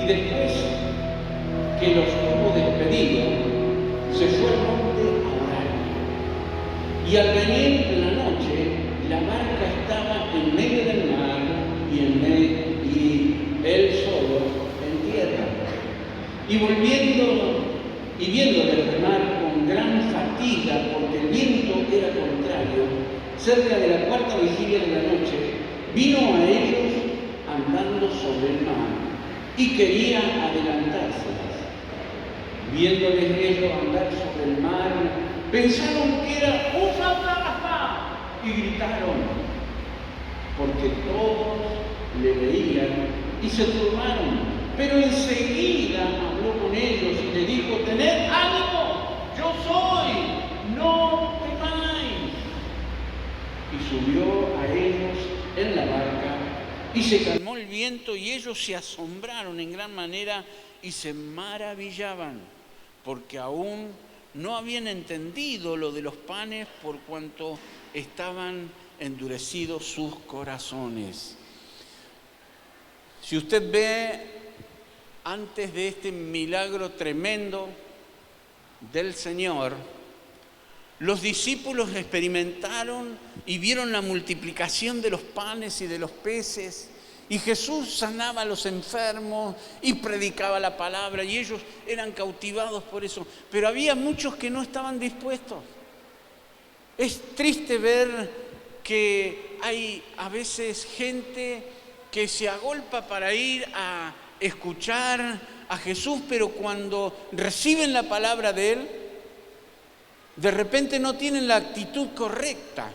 después que los hubo despedido, se fue al monte a orar. Y al venir la noche, la barca estaba en medio del mar y él solo en tierra. Y viéndole remar con gran fatiga, porque el viento era contrario, cerca de la cuarta vigilia de la noche, vino a ellos andando sobre el mar y quería adelantárselas. Viéndoles ellos andar sobre el mar, pensaron que era un fantasma y gritaron, porque todos le veían y se turbaron. Pero enseguida habló con ellos y le dijo: tened ánimo, yo soy, no temáis. Y subió a ellos en la barca y se calmó el viento, y ellos se asombraron en gran manera y se maravillaban, porque aún no habían entendido lo de los panes, por cuanto estaban endurecidos sus corazones. Si usted ve, antes de este milagro tremendo del Señor, los discípulos experimentaron y vieron la multiplicación de los panes y de los peces, y Jesús sanaba a los enfermos y predicaba la palabra, y ellos eran cautivados por eso. Pero había muchos que no estaban dispuestos. Es triste ver que hay a veces gente que se agolpa para ir a escuchar a Jesús, pero cuando reciben la palabra de Él, de repente no tienen la actitud correcta.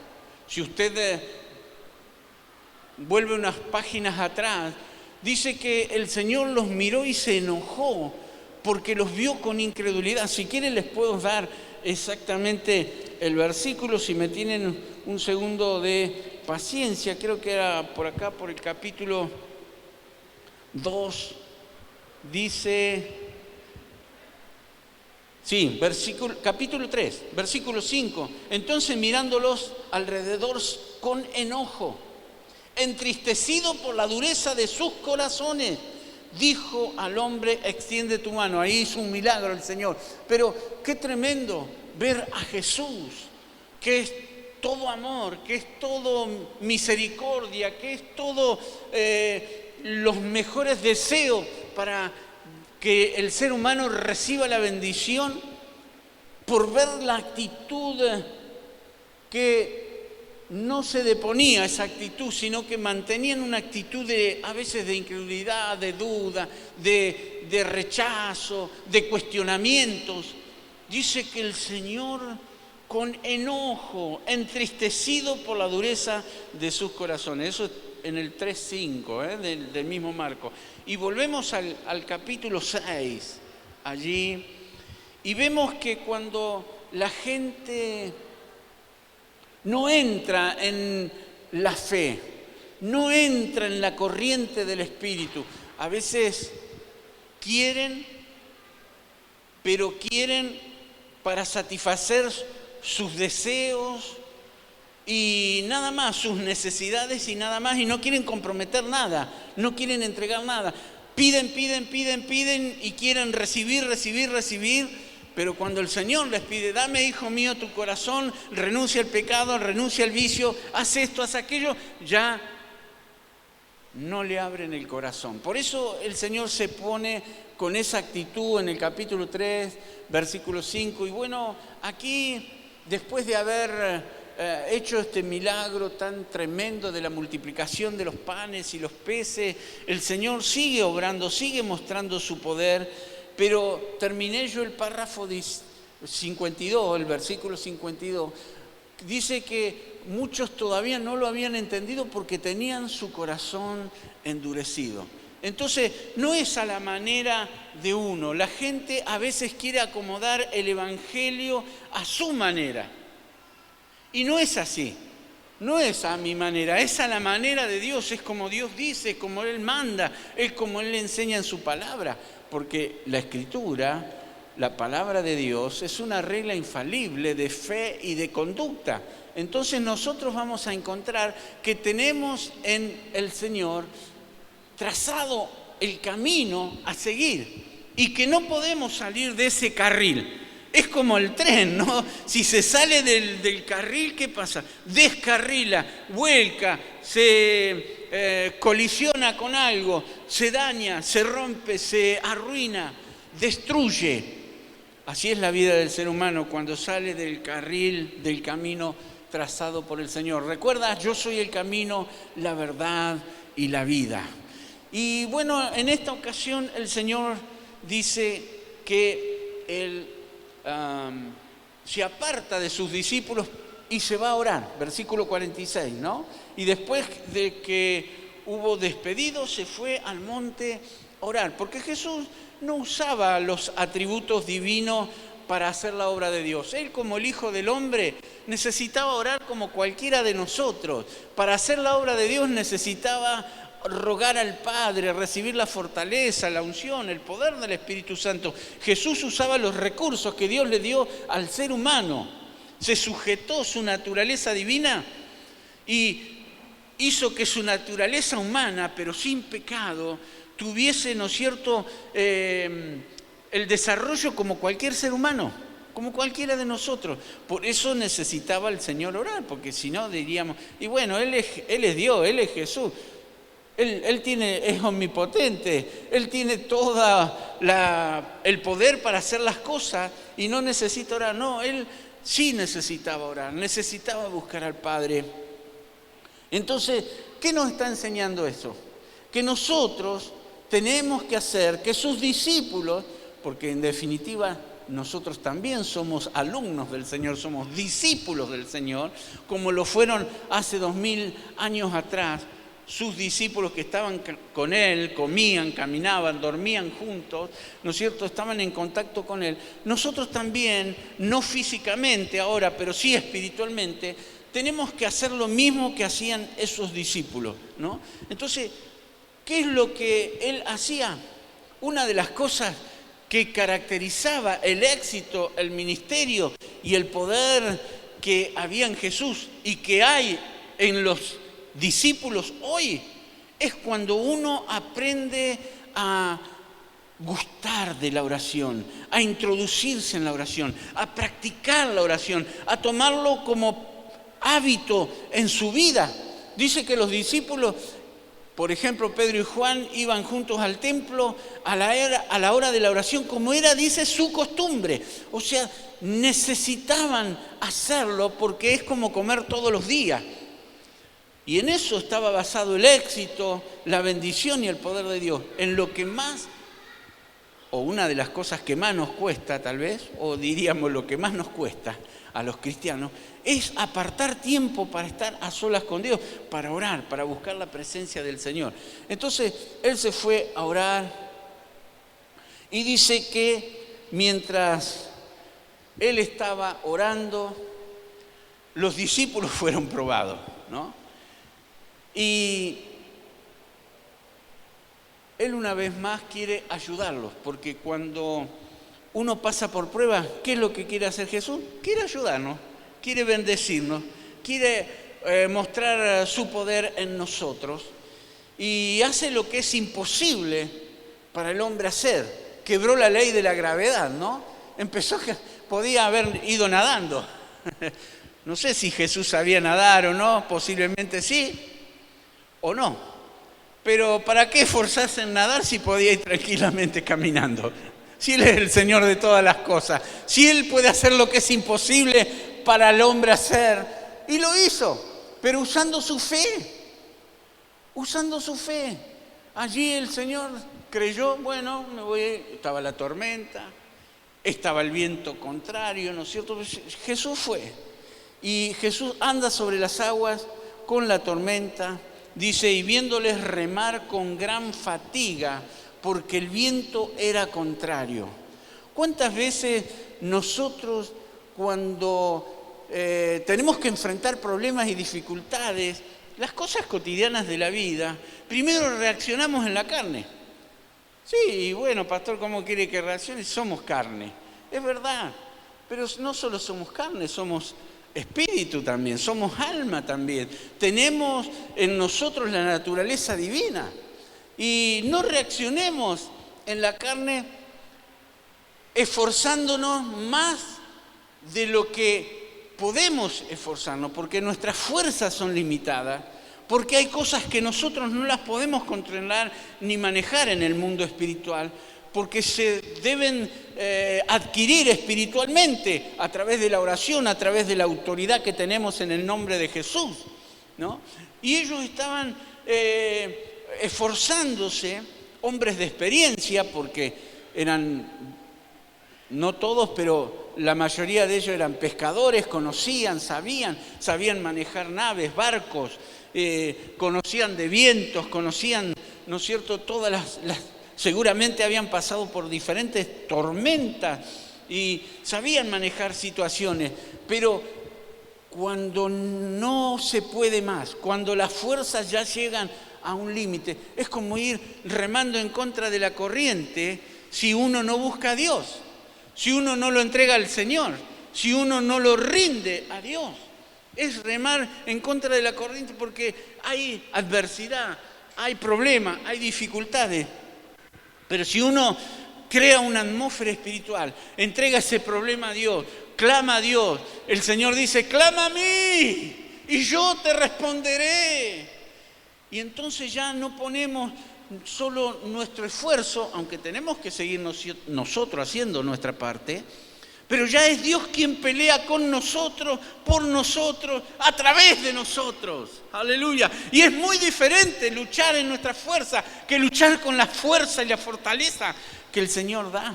Si usted vuelve unas páginas atrás, dice que el Señor los miró y se enojó porque los vio con incredulidad. Si quieren les puedo dar exactamente el versículo, si me tienen un segundo de paciencia. Creo que era por acá, por el capítulo 2, dice, sí, capítulo 3, versículo 5. Entonces, mirándolos alrededor con enojo, entristecido por la dureza de sus corazones, dijo al hombre: extiende tu mano. Ahí hizo un milagro el Señor. Pero qué tremendo ver a Jesús, que es todo amor, que es todo misericordia, que es todo los mejores deseos para que el ser humano reciba la bendición, por ver la actitud que no se deponía esa actitud, sino que mantenían una actitud a veces de incredulidad, de duda, de rechazo, de cuestionamientos. Dice que el Señor, con enojo, entristecido por la dureza de sus corazones. Eso en el 3:5 del mismo Marco. Y volvemos al capítulo 6, allí, y vemos que cuando la gente no entra en la fe, no entra en la corriente del Espíritu, a veces quieren para satisfacer sus deseos y nada más, sus necesidades y nada más, y no quieren comprometer nada, no quieren entregar nada. Piden y quieren recibir, pero cuando el Señor les pide: dame, hijo mío, tu corazón, renuncia al pecado, renuncia al vicio, haz esto, haz aquello, ya no le abren el corazón. Por eso el Señor se pone con esa actitud en el capítulo 3, versículo 5. Y bueno, aquí, después de haber hecho este milagro tan tremendo de la multiplicación de los panes y los peces, el Señor sigue obrando, sigue mostrando su poder. Pero terminé yo el párrafo 52, el versículo 52, dice que muchos todavía no lo habían entendido porque tenían su corazón endurecido. Entonces, no es a la manera de uno. La gente a veces quiere acomodar el evangelio a su manera. Y no es así. No es a mi manera, es a la manera de Dios. Es como Dios dice, es como Él manda, es como Él le enseña en su palabra. Porque la Escritura, la palabra de Dios, es una regla infalible de fe y de conducta. Entonces nosotros vamos a encontrar que tenemos en el Señor trazado el camino a seguir y que no podemos salir de ese carril. Es como el tren, ¿no? Si se sale del carril, ¿qué pasa? Descarrila, vuelca, se colisiona con algo, se daña, se rompe, se arruina, destruye. Así es la vida del ser humano cuando sale del carril, del camino trazado por el Señor. Recuerda, yo soy el camino, la verdad y la vida. Y bueno, en esta ocasión el Señor dice que Él se aparta de sus discípulos y se va a orar, versículo 46, ¿no? Y después de que hubo despedido, se fue al monte a orar, porque Jesús no usaba los atributos divinos para hacer la obra de Dios. Él, como el Hijo del Hombre, necesitaba orar como cualquiera de nosotros. Para hacer la obra de Dios necesitaba rogar al Padre, recibir la fortaleza, la unción, el poder del Espíritu Santo. Jesús usaba los recursos que Dios le dio al ser humano. Se sujetó su naturaleza divina y hizo que su naturaleza humana, pero sin pecado, tuviese, ¿no es cierto?, el desarrollo como cualquier ser humano, como cualquiera de nosotros. Por eso necesitaba el Señor orar, porque si no diríamos, y bueno, Él es Dios, Él es Jesús. Él es omnipotente, Él tiene todo el poder para hacer las cosas y no necesita orar. No, Él sí necesitaba orar, necesitaba buscar al Padre. Entonces, ¿qué nos está enseñando eso? Que nosotros tenemos que hacer que sus discípulos, porque en definitiva nosotros también somos alumnos del Señor, somos discípulos del Señor, como lo fueron hace 2000 años atrás, sus discípulos que estaban con Él, comían, caminaban, dormían juntos, ¿no es cierto?, estaban en contacto con Él. Nosotros también, no físicamente ahora, pero sí espiritualmente, tenemos que hacer lo mismo que hacían esos discípulos, ¿no? Entonces, ¿qué es lo que Él hacía? Una de las cosas que caracterizaba el éxito, el ministerio y el poder que había en Jesús y que hay en los discípulos hoy, es cuando uno aprende a gustar de la oración, a introducirse en la oración, a practicar la oración, a tomarlo como hábito en su vida. Dice que los discípulos, por ejemplo, Pedro y Juan, iban juntos al templo a la hora de la oración, como era, dice, su costumbre. O sea, necesitaban hacerlo porque es como comer todos los días. Y en eso estaba basado el éxito, la bendición y el poder de Dios. En lo que más, o una de las cosas que más nos cuesta tal vez, o diríamos lo que más nos cuesta a los cristianos, es apartar tiempo para estar a solas con Dios, para orar, para buscar la presencia del Señor. Entonces, Él se fue a orar y dice que mientras Él estaba orando, los discípulos fueron probados, ¿no? Y Él una vez más quiere ayudarlos, porque cuando uno pasa por pruebas, ¿qué es lo que quiere hacer Jesús? Quiere ayudarnos, quiere bendecirnos, quiere mostrar su poder en nosotros y hace lo que es imposible para el hombre hacer. Quebró la ley de la gravedad, ¿no? Podía haber ido nadando. No sé si Jesús sabía nadar o no, posiblemente sí o no. Pero ¿para qué esforzarse en nadar si podía ir tranquilamente caminando? Si Él es el Señor de todas las cosas, si Él puede hacer lo que es imposible para el hombre hacer, y lo hizo, pero usando su fe, Allí el Señor creyó, bueno, me voy, estaba la tormenta, estaba el viento contrario, ¿no es cierto? Jesús fue, y Jesús anda sobre las aguas con la tormenta, dice, y viéndoles remar con gran fatiga, porque el viento era contrario. ¿Cuántas veces nosotros cuando tenemos que enfrentar problemas y dificultades, las cosas cotidianas de la vida, primero reaccionamos en la carne? Sí, bueno, pastor, ¿cómo quiere que reaccione? Somos carne. Es verdad, pero no solo somos carne, somos espíritu también, somos alma también. Tenemos en nosotros la naturaleza divina. Y no reaccionemos en la carne esforzándonos más de lo que podemos esforzarnos, porque nuestras fuerzas son limitadas, porque hay cosas que nosotros no las podemos controlar ni manejar en el mundo espiritual, porque se deben adquirir espiritualmente a través de la oración, a través de la autoridad que tenemos en el nombre de Jesús, ¿no? Y ellos estaban esforzándose, hombres de experiencia, porque eran, no todos, pero la mayoría de ellos eran pescadores, conocían, sabían manejar naves, barcos, conocían de vientos, conocían, ¿no es cierto?, todas seguramente habían pasado por diferentes tormentas y sabían manejar situaciones, pero cuando no se puede más, cuando las fuerzas ya llegan a un límite, es como ir remando en contra de la corriente si uno no busca a Dios, si uno no lo entrega al Señor, si uno no lo rinde a Dios. Es remar en contra de la corriente porque hay adversidad, hay problemas, hay dificultades. Pero si uno crea una atmósfera espiritual, entrega ese problema a Dios, clama a Dios, el Señor dice, clama a mí y yo te responderé. Y entonces ya no ponemos solo nuestro esfuerzo, aunque tenemos que seguir nosotros haciendo nuestra parte, pero ya es Dios quien pelea con nosotros, por nosotros, a través de nosotros. Aleluya. Y es muy diferente luchar en nuestra fuerza que luchar con la fuerza y la fortaleza que el Señor da.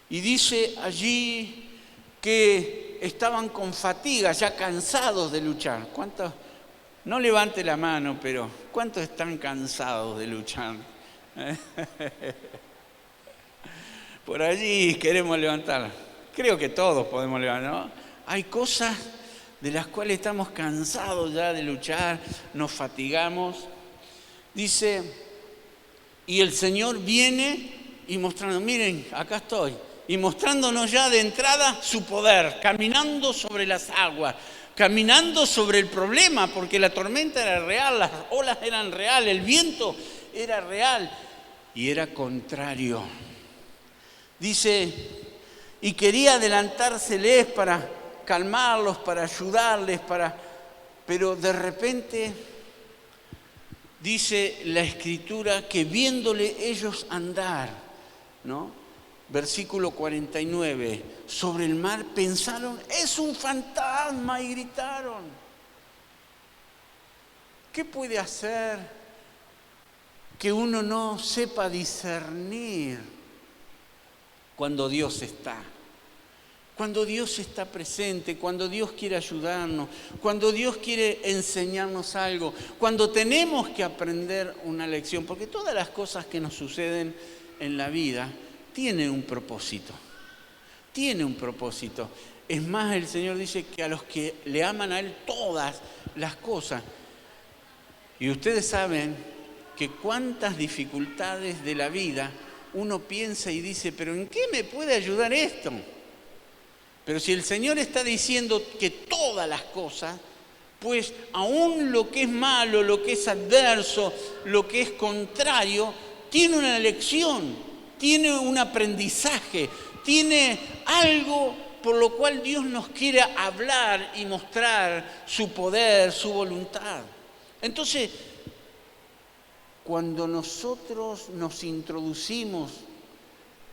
Y dice allí que estaban con fatiga, ya cansados de luchar. ¿Cuántos? No levante la mano, pero ¿cuántos están cansados de luchar? Por allí queremos levantar. Creo que todos podemos levantar, ¿no? Hay cosas de las cuales estamos cansados ya de luchar, nos fatigamos. Dice, y el Señor viene y mostrando, miren, acá estoy, y mostrándonos ya de entrada su poder, caminando sobre las aguas, caminando sobre el problema, porque la tormenta era real, las olas eran reales, el viento era real y era contrario. Dice, y quería adelantárseles para calmarlos, para ayudarles, pero de repente dice la Escritura que viéndole ellos andar, ¿no? Versículo 49, sobre el mar pensaron, es un fantasma, y gritaron. ¿Qué puede hacer que uno no sepa discernir cuando Dios está? Cuando Dios está presente, cuando Dios quiere ayudarnos, cuando Dios quiere enseñarnos algo, cuando tenemos que aprender una lección, porque todas las cosas que nos suceden en la vida tienen un propósito, Es más, el Señor dice que a los que le aman a Él todas las cosas, y ustedes saben que cuántas dificultades de la vida uno piensa y dice, pero ¿en qué me puede ayudar esto? Pero si el Señor está diciendo que todas las cosas, pues aún lo que es malo, lo que es adverso, lo que es contrario, tiene una lección, tiene un aprendizaje, tiene algo por lo cual Dios nos quiere hablar y mostrar su poder, su voluntad. Entonces, cuando nosotros nos introducimos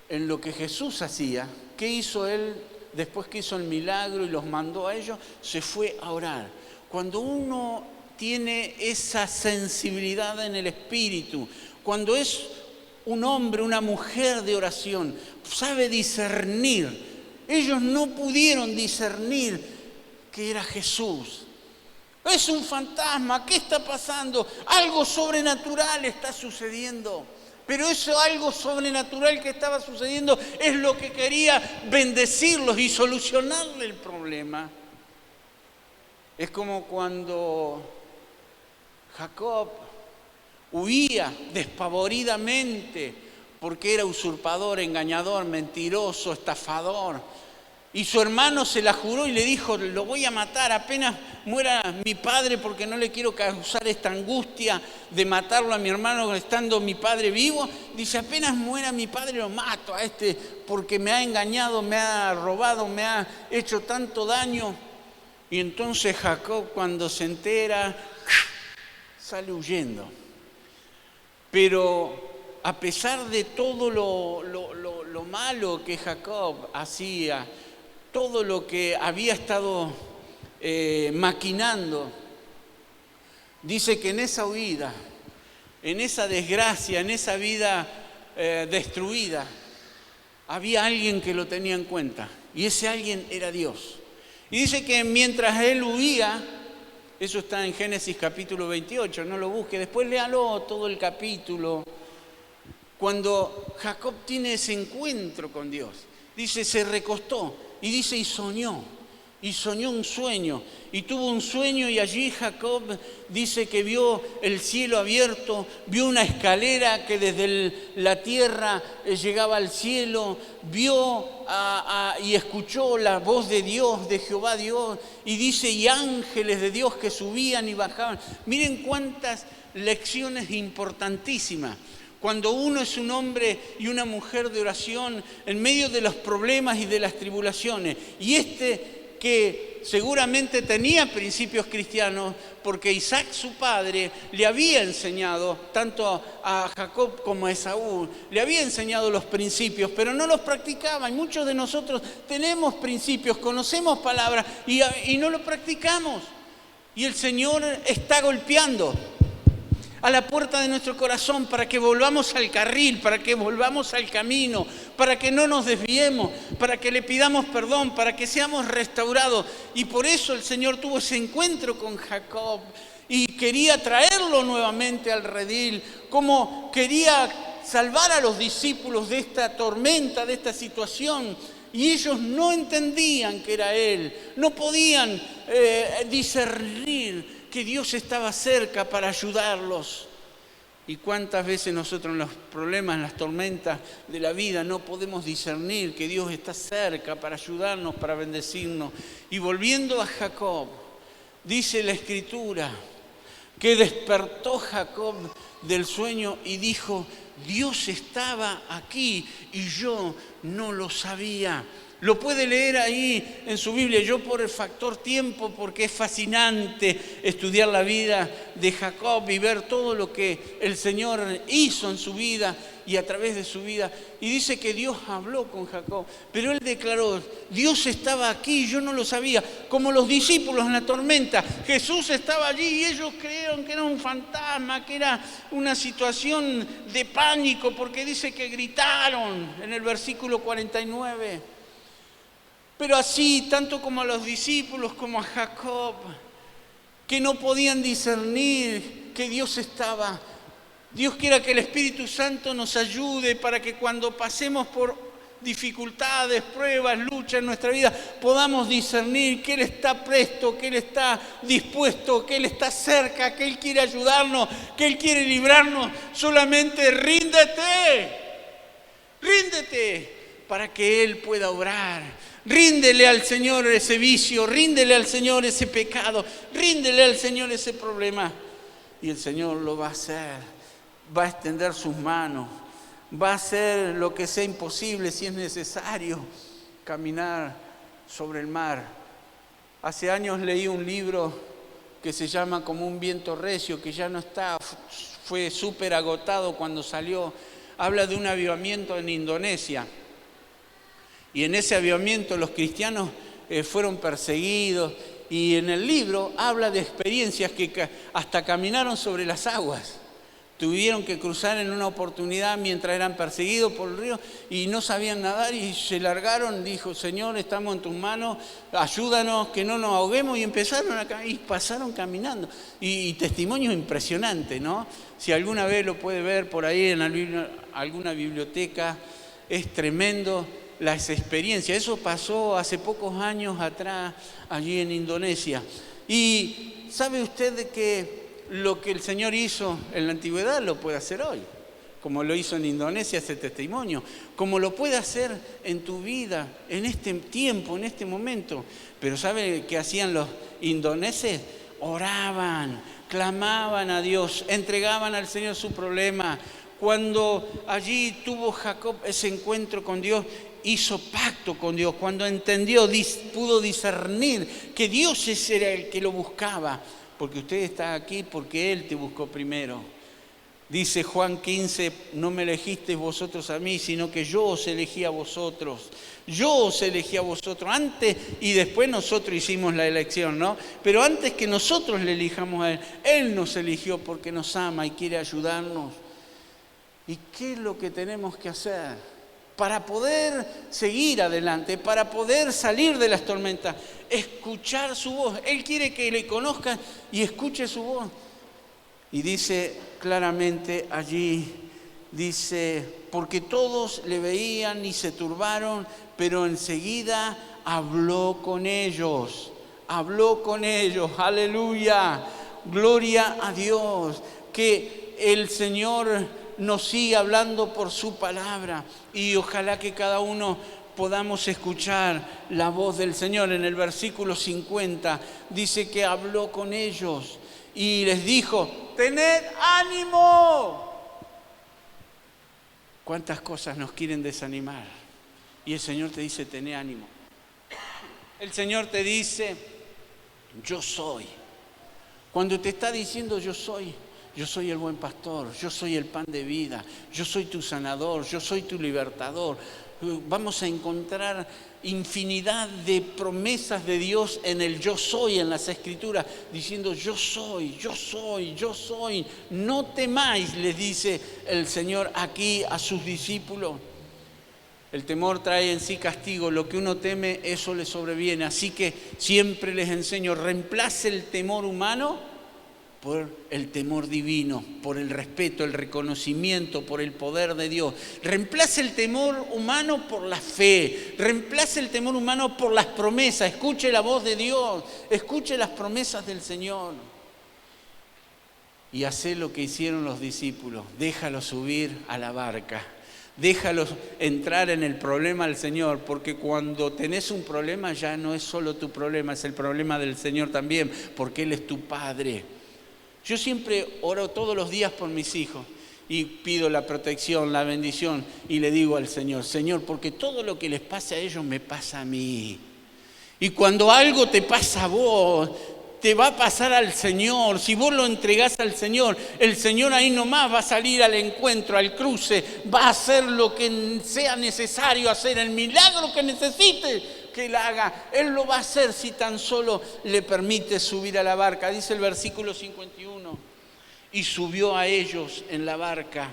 en lo que Jesús hacía, ¿qué hizo Él? Después que hizo el milagro y los mandó a ellos, se fue a orar. Cuando uno tiene esa sensibilidad en el espíritu, cuando es un hombre, una mujer de oración, sabe discernir. Ellos no pudieron discernir que era Jesús. Es un fantasma, ¿qué está pasando? Algo sobrenatural está sucediendo. Pero eso algo sobrenatural que estaba sucediendo es lo que quería bendecirlos y solucionarle el problema. Es como cuando Jacob huía despavoridamente porque era usurpador, engañador, mentiroso, estafador. Y su hermano se la juró y le dijo, lo voy a matar, apenas muera mi padre porque no le quiero causar esta angustia de matarlo a mi hermano estando mi padre vivo. Dice, apenas muera mi padre lo mato a este porque me ha engañado, me ha robado, me ha hecho tanto daño. Y entonces Jacob, cuando se entera, sale huyendo. Pero a pesar de todo lo malo que Jacob hacía, todo lo que había estado maquinando, dice que en esa huida, en esa desgracia, en esa vida destruida, había alguien que lo tenía en cuenta, y ese alguien era Dios. Y dice que mientras él huía, eso está en Génesis capítulo 28, no lo busque, después léalo todo el capítulo, cuando Jacob tiene ese encuentro con Dios, dice, se recostó, y dice, y soñó un sueño, y tuvo un sueño, y allí Jacob dice que vio el cielo abierto, vio una escalera que desde la tierra llegaba al cielo, vio y escuchó la voz de Dios, de Jehová Dios, y dice, y ángeles de Dios que subían y bajaban. Miren cuántas lecciones importantísimas. Cuando uno es un hombre y una mujer de oración en medio de los problemas y de las tribulaciones, y que seguramente tenía principios cristianos, porque Isaac, su padre, le había enseñado, tanto a Jacob como a Esaú, le había enseñado los principios, pero no los practicaba. Y muchos de nosotros tenemos principios, conocemos palabras y no los practicamos. Y el Señor está golpeando a la puerta de nuestro corazón para que volvamos al carril, para que volvamos al camino, para que no nos desviemos, para que le pidamos perdón, para que seamos restaurados. Y por eso el Señor tuvo ese encuentro con Jacob y quería traerlo nuevamente al redil, como quería salvar a los discípulos de esta tormenta, de esta situación. Y ellos no entendían que era Él, no podían discernir que Dios estaba cerca para ayudarlos. Y cuántas veces nosotros en los problemas, en las tormentas de la vida no podemos discernir que Dios está cerca para ayudarnos, para bendecirnos. Y volviendo a Jacob, dice la Escritura que despertó Jacob del sueño y dijo, Dios estaba aquí y yo no lo sabía. Lo puede leer ahí en su Biblia. Yo por el factor tiempo, porque es fascinante estudiar la vida de Jacob y ver todo lo que el Señor hizo en su vida y a través de su vida. Y dice que Dios habló con Jacob, pero él declaró, Dios estaba aquí y yo no lo sabía. Como los discípulos en la tormenta, Jesús estaba allí y ellos creyeron que era un fantasma, que era una situación de pánico, porque dice que gritaron en el versículo 49. Pero así, tanto como a los discípulos como a Jacob, que no podían discernir que Dios estaba. Dios quiera que el Espíritu Santo nos ayude para que cuando pasemos por dificultades, pruebas, luchas en nuestra vida, podamos discernir que Él está presto, que Él está dispuesto, que Él está cerca, que Él quiere ayudarnos, que Él quiere librarnos. Solamente ríndete para que Él pueda obrar. Ríndele al Señor ese vicio, ríndele al Señor ese pecado, ríndele al Señor ese problema. Y el Señor lo va a hacer, va a extender sus manos, va a hacer lo que sea imposible si es necesario, caminar sobre el mar. Hace años leí un libro que se llama Como un viento recio, que ya no está, fue súper agotado cuando salió. Habla de un avivamiento en Indonesia. Y en ese avivamiento los cristianos fueron perseguidos. Y en el libro habla de experiencias que hasta caminaron sobre las aguas. Tuvieron que cruzar en una oportunidad mientras eran perseguidos por el río y no sabían nadar y se largaron. Dijo, Señor, estamos en tus manos, ayúdanos, que no nos ahoguemos. Y empezaron a caminar y pasaron caminando. Y testimonios impresionantes, ¿no? Si alguna vez lo puede ver por ahí en alguna biblioteca, es tremendo. Las experiencias, eso pasó hace pocos años atrás allí en Indonesia. Y ¿sabe usted de que lo que el Señor hizo en la antigüedad lo puede hacer hoy? como lo hizo en Indonesia ese testimonio, como lo puede hacer en tu vida, en este tiempo, en este momento. Pero ¿sabe qué hacían los indoneses? Oraban, clamaban a Dios, entregaban al Señor su problema. Cuando allí tuvo Jacob ese encuentro con Dios, hizo pacto con Dios. Cuando entendió, pudo discernir que Dios ese era el que lo buscaba. Porque usted está aquí porque Él te buscó primero. Dice Juan 15, no me elegisteis vosotros a mí, sino que yo os elegí a vosotros. Yo os elegí a vosotros. Antes y después nosotros hicimos la elección, ¿no? Pero antes que nosotros le elijamos a Él, Él nos eligió porque nos ama y quiere ayudarnos. ¿Y qué es lo que tenemos que hacer para poder seguir adelante, para poder salir de las tormentas? Escuchar su voz. Él quiere que le conozcan y escuche su voz. Y dice claramente allí, dice, porque todos le veían y se turbaron, pero enseguida habló con ellos, aleluya, gloria a Dios, que el Señor nos sigue hablando por su palabra y ojalá que cada uno podamos escuchar la voz del Señor. En el versículo 50 dice que habló con ellos y les dijo, tened ánimo. ¿Cuántas cosas nos quieren desanimar? Y el Señor te dice, tened ánimo. El Señor te dice, yo soy. Cuando te está diciendo yo soy el buen pastor, yo soy el pan de vida, yo soy tu sanador, yo soy tu libertador. Vamos a encontrar infinidad de promesas de Dios en el yo soy, en las Escrituras, diciendo yo soy. No temáis, les dice el Señor aquí a sus discípulos. El temor trae en sí castigo, lo que uno teme, eso le sobreviene. Así que siempre les enseño, reemplace el temor humano por el temor divino, por el respeto, el reconocimiento, por el poder de Dios. Reemplace el temor humano por la fe, reemplace el temor humano por las promesas. Escuche la voz de Dios, escuche las promesas del Señor. Y hace lo que hicieron los discípulos, déjalos subir a la barca. Déjalos entrar en el problema del Señor, porque cuando tenés un problema ya no es solo tu problema, es el problema del Señor también, porque Él es tu Padre. Yo siempre oro todos los días por mis hijos y pido la protección, la bendición y le digo al Señor, Señor, porque todo lo que les pasa a ellos me pasa a mí. Y cuando algo te pasa a vos, te va a pasar al Señor. Si vos lo entregás al Señor, el Señor ahí nomás va a salir al encuentro, al cruce, va a hacer lo que sea necesario hacer, el milagro que necesite que Él haga. Él lo va a hacer si tan solo le permite subir a la barca. Dice el versículo 51, y subió a ellos en la barca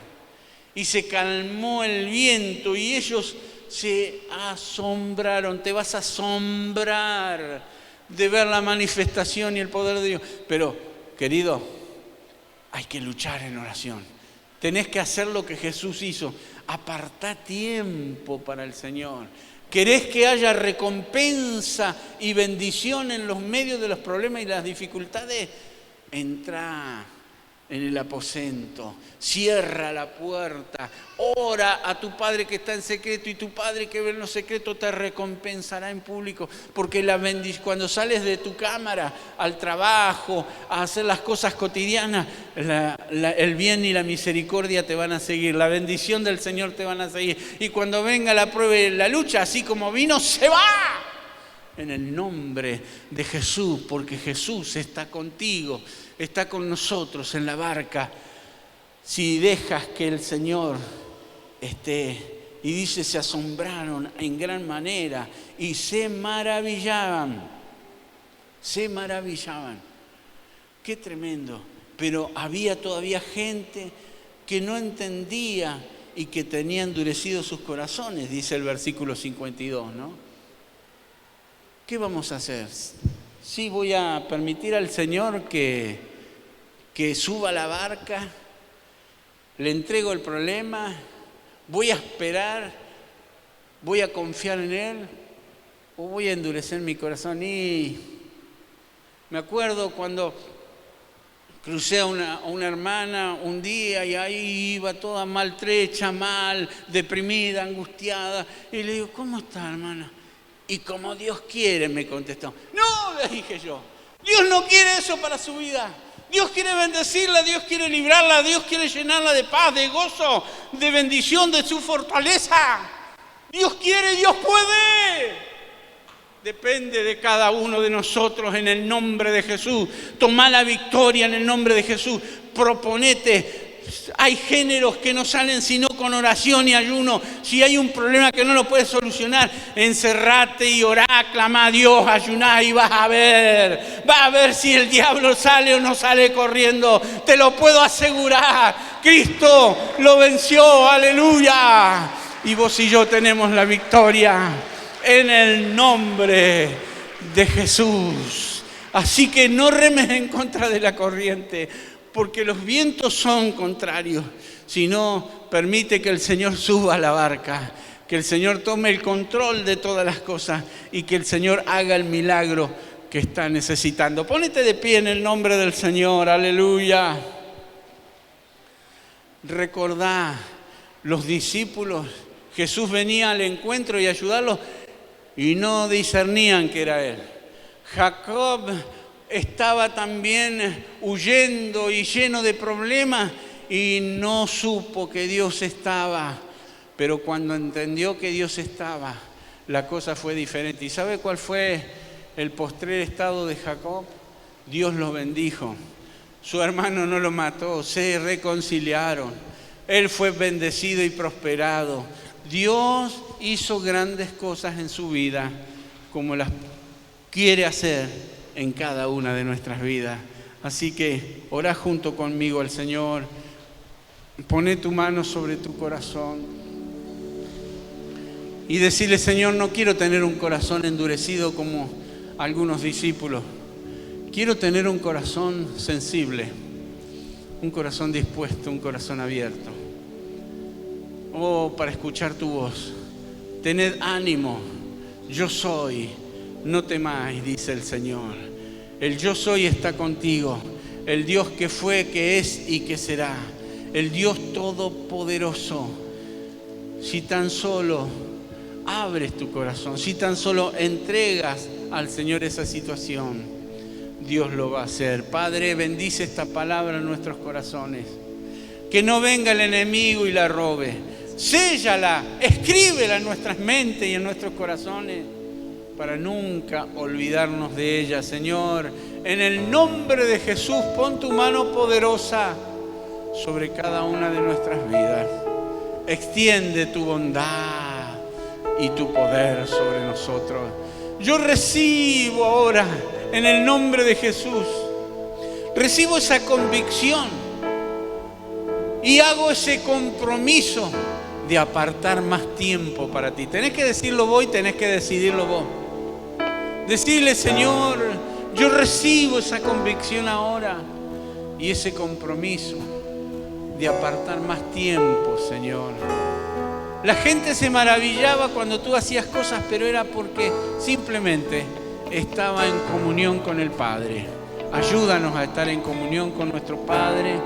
y se calmó el viento y ellos se asombraron. Te vas a asombrar de ver la manifestación y el poder de Dios. Pero, querido, hay que luchar en oración. Tenés que hacer lo que Jesús hizo. Apartá tiempo para el Señor. ¿Querés que haya recompensa y bendición en los medios de los problemas y las dificultades? Entrá en el aposento, cierra la puerta, ora a tu Padre que está en secreto y tu Padre que ve en lo secreto te recompensará en público, porque cuando sales de tu cámara al trabajo, a hacer las cosas cotidianas, el bien y la misericordia te van a seguir, la bendición del Señor te van a seguir, y cuando venga la prueba y la lucha, así como vino, se va. En el nombre de Jesús, porque Jesús está contigo, está con nosotros en la barca. Si dejas que el Señor esté, y dice, se asombraron en gran manera y se maravillaban. Qué tremendo. Pero había todavía gente que no entendía y que tenía endurecidos sus corazones, dice el versículo 52, ¿no? ¿Qué vamos a hacer? Sí, voy a permitir al Señor que suba a la barca, le entrego el problema, voy a esperar, voy a confiar en Él, o voy a endurecer mi corazón. Y me acuerdo cuando Crucé a una hermana un día y ahí iba toda maltrecha, mal, deprimida, angustiada. Y le digo, ¿cómo está, hermana? Y como Dios quiere, me contestó. No, le dije yo, Dios no quiere eso para su vida. Dios quiere bendecirla, Dios quiere librarla, Dios quiere llenarla de paz, de gozo, de bendición, de su fortaleza. Dios quiere, Dios puede. Depende de cada uno de nosotros en el nombre de Jesús. Toma la victoria en el nombre de Jesús. Proponete. Hay géneros que no salen sino con oración y ayuno. Si hay un problema que no lo puedes solucionar, encerrate y orá, clama a Dios, ayuná y vas a ver. Vas a ver si el diablo sale o no sale corriendo. Te lo puedo asegurar. Cristo lo venció, aleluya. Y vos y yo tenemos la victoria. En el nombre de Jesús. Así que no remes en contra de la corriente, porque los vientos son contrarios. Sino permite que el Señor suba a la barca, que el Señor tome el control de todas las cosas y que el Señor haga el milagro que está necesitando. Ponete de pie en el nombre del Señor, aleluya. Recordá, los discípulos, Jesús venía al encuentro y ayudarlos, y no discernían que era él. Jacob estaba también huyendo y lleno de problemas y no supo que Dios estaba. Pero cuando entendió que Dios estaba, la cosa fue diferente. ¿Y sabe cuál fue el postrer estado de Jacob? Dios lo bendijo. Su hermano no lo mató, se reconciliaron. Él fue bendecido y prosperado. Dios hizo grandes cosas en su vida, como las quiere hacer en cada una de nuestras vidas. Así que orá junto conmigo al Señor. Poné tu mano sobre tu corazón y decirle, Señor, no quiero tener un corazón endurecido como algunos discípulos. Quiero tener un corazón sensible, un corazón dispuesto, un corazón abierto. Oh, para escuchar tu voz. Tened ánimo, yo soy, no temáis, dice el Señor. El yo soy está contigo, el Dios que fue, que es y que será, el Dios todopoderoso. Si tan solo abres tu corazón, si tan solo entregas al Señor esa situación, Dios lo va a hacer. Padre, bendice esta palabra en nuestros corazones. Que no venga el enemigo y la robe. Séllala, escríbela en nuestras mentes y en nuestros corazones para nunca olvidarnos de ella. Señor, en el nombre de Jesús, pon tu mano poderosa sobre cada una de nuestras vidas. Extiende tu bondad y tu poder sobre nosotros. Yo recibo ahora, en el nombre de Jesús, recibo esa convicción y hago ese compromiso de apartar más tiempo para ti. Tenés que decirlo vos y tenés que decidirlo vos. Decirle, Señor, yo recibo esa convicción ahora y ese compromiso de apartar más tiempo, Señor. La gente se maravillaba cuando tú hacías cosas, pero era porque simplemente estaba en comunión con el Padre. Ayúdanos a estar en comunión con nuestro Padre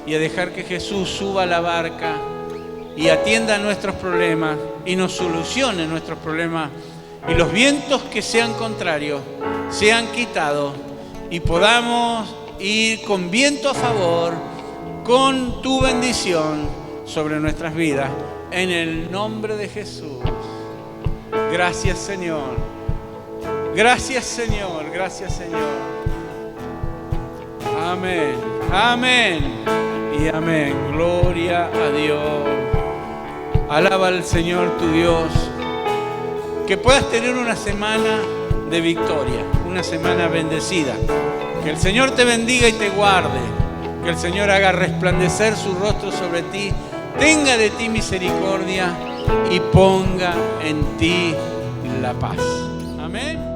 y a dejar que Jesús suba a la barca y atienda nuestros problemas y nos solucione nuestros problemas, y los vientos que sean contrarios sean quitados y podamos ir con viento a favor, con tu bendición sobre nuestras vidas, en el nombre de Jesús. Gracias, Señor. Gracias, Señor. Gracias, Señor. Amén. Amén y amén. Gloria a Dios. Alaba al Señor tu Dios. Que puedas tener una semana de victoria, una semana bendecida. Que el Señor te bendiga y te guarde. Que el Señor haga resplandecer su rostro sobre ti, tenga de ti misericordia y ponga en ti la paz. Amén.